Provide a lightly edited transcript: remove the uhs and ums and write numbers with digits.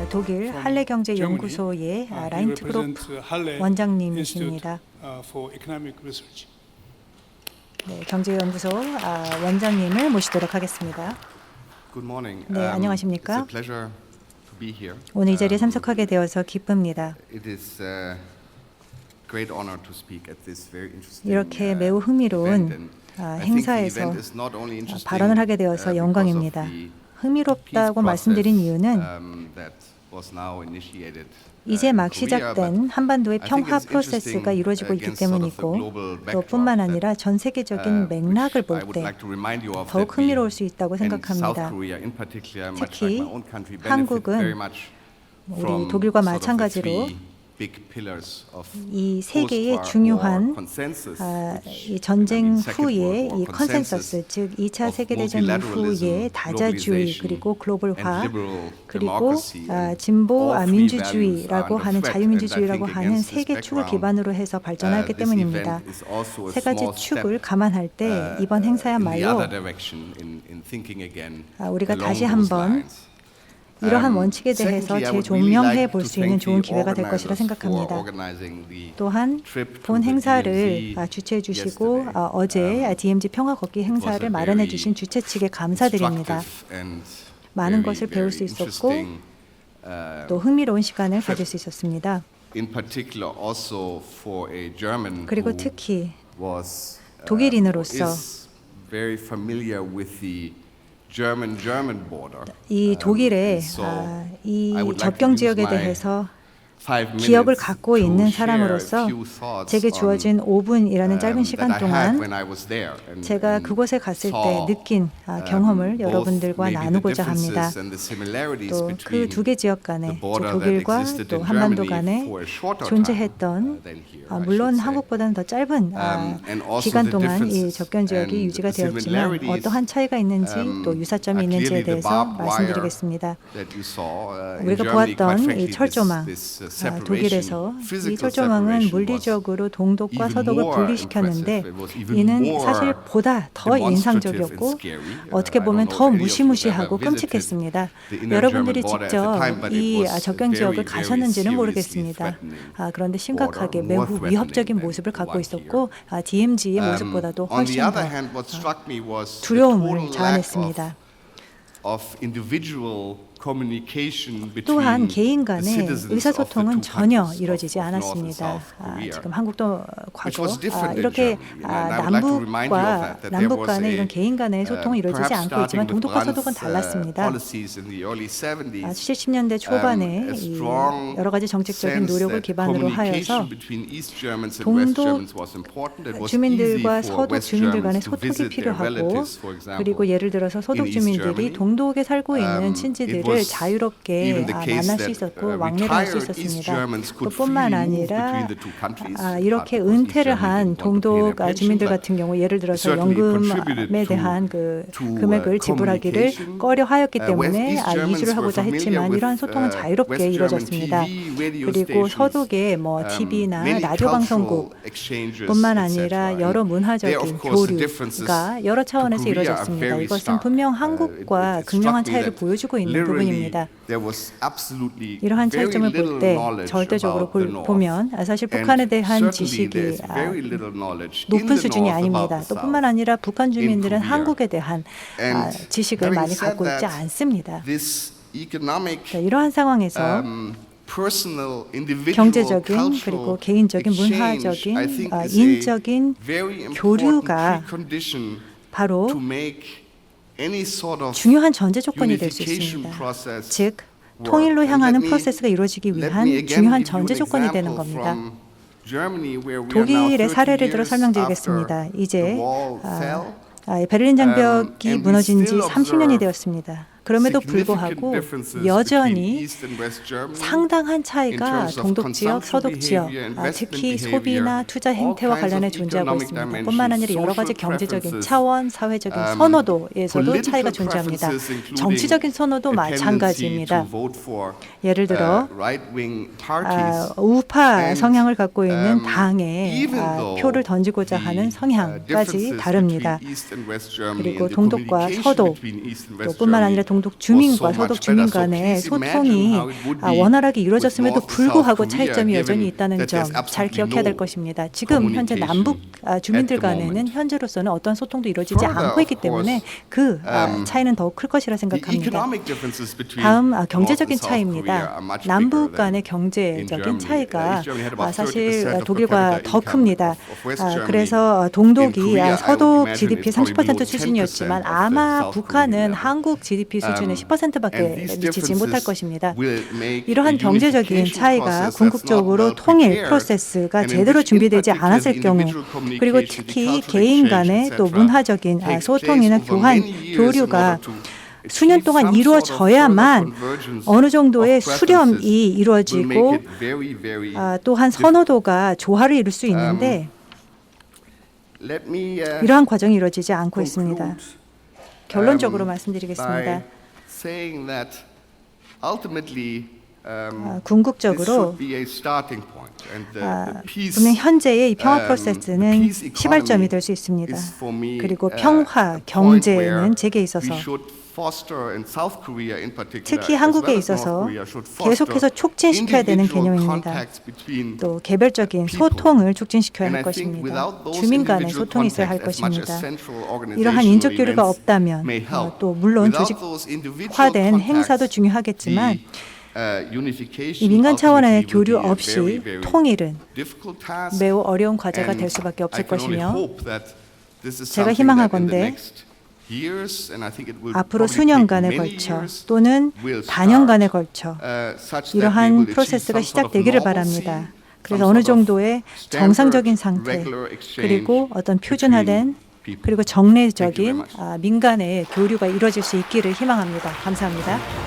독일 할레경제연구소의 라인트그룹 원장님이십니다. 네, 경제연구소 원장님을 모시도록 하겠습니다. 네, 안녕하십니까? 오늘 이 자리에 참석하게 되어서 기쁩니다. 이렇게 매우 흥미로운 행사에서 발언을 하게 되어서 영광입니다. 흥미롭다고 말씀드린 이유는 이제 막 시작된 한반도의 평화 프로세스가 이루어지고 있기 때문이고 또 뿐만 아니라 전 세계적인 맥락을 볼 때 더욱 흥미로울 수 있다고 생각합니다. 특히 한국은 우리 독일과 마찬가지로 이 세계의 중요한 이 전쟁 후의 이 컨센서스, 즉 2차 세계대전 이후의 다자주의 그리고 글로벌화 그리고 진보 민주주의라고 하는 자유민주주의라고 하는 세 개 축을 기반으로 해서 발전하기 때문입니다. 세 가지 축을 감안할 때 이번 행사야말로 우리가 다시 한번 이러한 원칙에 대해서 재조명해 볼 수 있는 좋은 기회가 될 것이라 생각합니다. 또한 본 행사를 주최해 주시고 어제 DMZ 평화 걷기 행사를 마련해 주신 주최 측에 감사드립니다. 많은 것을 배울 수 있었고 또 흥미로운 시간을 가질 수 있었습니다. 그리고 특히 독일인으로서 이 독일의 이 접경 지역에 대해서 기억을 갖고 있는 사람으로서 제게 주어진 5분이라는 짧은 시간 동안 제가 그곳에 갔을 때 느낀 경험을 여러분들과 나누고자 합니다. 또 그 두 개 지역 간에, 즉 독일과 또 한반도 간에 존재했던 물론 한국보다는 더 짧은 기간 동안 이 접경 지역이 유지가 되었지만 어떠한 차이가 있는지 또 유사점이 있는지에 대해서 말씀드리겠습니다. 우리가 보았던 이 철조망 독일에서 이 철조망은 물리적으로 동독과 서독을 분리시켰는데 이는 사실 보다 더 인상적이었고 어떻게 보면 더 무시무시하고 끔찍했습니다. 여러분들이 직접 이 접경 지역을 가셨는지는 모르겠습니다. 그런데 심각하게 매우 위협적인 모습을 갖고 있었고 DMZ의 모습보다도 훨씬 더 두려움을 자아냈습니다. 또한 개인 간의 의사소통은 전혀 이루어지지 않았습니다. 지금 한국도 과거 이렇게 남북 간의 이런 개인 간의 소통은 이루어지지 않고 있지만 동독과 서독은 달랐습니다. 70년대 초반에 이 여러 가지 정책적인 노력을 기반으로 하여서 동독 주민들과 서독 주민들 간의 소통이 필요하고 그리고 예를 들어서 서독 주민들이 동독에 살고 있는 친지들을 자유롭게 만날 수 있었고 왕래를 할 수 있었습니다. 또 뿐만 아니라 이렇게 은퇴를 한 동독 주민들 같은 경우 예를 들어서 연금에 대한 그 금액을 지불하기를 꺼려하였기 때문에 이주를 하고자 했지만 이러한 소통은 자유롭게 이루어졌습니다. 그리고 서독의 TV나 라디오 방송국뿐만 아니라 여러 문화적인 교류가 여러 차원에서 이루어졌습니다. 이것은 분명 한국과 극명한 차이를 보여주고 있는 부분입니다. 이러한 차이점을 볼 때 절대적으로 보면 사실 북한에 대한 지식이 높은 수준이 아닙니다. 또 뿐만 아니라 북한 주민들은 한국에 대한 지식을 많이 갖고 있지 않습니다. 이러한 상황에서 경제적인 그리고 개인적인 문화적인 인적인 교류가 바로 중요한 전제 조건이 될 수 있습니다. 즉, 통일로 향하는 프로세스가 이루어지기 위한 중요한 전제 조건이 되는 겁니다. 독일의 사례를 들어 설명드리겠습니다. 이제 베를린 장벽이 무너진 지 30년이 되었습니다. 그럼에도 불구하고 여전히 상당한 차이가 동독 지역, 서독 지역, 특히 소비나 투자 행태와 관련해 존재하고 있습니다. 뿐만 아니라 여러 가지 경제적인 차원, 사회적인 선호도에서도 차이가 존재합니다. 정치적인 선호도 마찬가지입니다. 예를 들어 우파 성향을 갖고 있는 당에 표를 던지고자 하는 성향까지 다릅니다. 그리고 동독과 서독, 또 뿐만 아니라 동독 주민과 서독 주민 간의 소통이 원활하게 이루어졌음에도 불구하고 차이점이 여전히 있다는 점 잘 기억해야 될 것입니다. 지금 현재 남북 주민들 간에는 현재로서는 어떤 소통도 이루어지지 않고 있기 때문에 그 차이는 더욱 클 것이라 생각합니다. 다음 경제적인 차이입니다. 남북 간의 경제적인 차이가 사실 독일과 더 큽니다. 그래서 동독이 서독 GDP 30% 수준이었지만 아마 북한은 한국 GDP 수준의 10%밖에 미치지 못할 것입니다. 이러한 경제적인 차이가 궁극적으로 통일 프로세스가 제대로 준비되지 않았을 경우, 그리고 특히 개인 간의 또 문화적인 소통이나 교류가 수년 동안 이루어져야만 어느 정도의 수렴이 이루어지고 또한 선호도가 조화를 이룰 수 있는데 이러한 과정이 이루어지지 않고 있습니다. 결론적으로 말씀드리겠습니다. 궁극적으로 분명 현재의 이 평화 프로세스는 시발점이 될 수 있습니다. 그리고 평화, 경제는 제게 있어서 특히 한국에 있어서 계속해서 촉진시켜야 되는 개념입니다. 또 개별적인 소통을 촉진시켜야 할 것입니다. 주민 간의 소통이 있어야 할 것입니다. 이러한 인적 교류가 없다면 또 물론 조직화된 행사도 중요하겠지만 이 민간 차원의 교류 없이 통일은 매우 어려운 과제가 될 수밖에 없을 것이며 제가 희망하건대 앞으로 수년간에 걸쳐 또는 반년간에 걸쳐 이러한 프로세스가 시작되기를 바랍니다. 그래서 어느 정도의 정상적인 상태 그리고 어떤 표준화된 그리고 정례적인 민간의 교류가 이루어질 수 있기를 희망합니다. 감사합니다.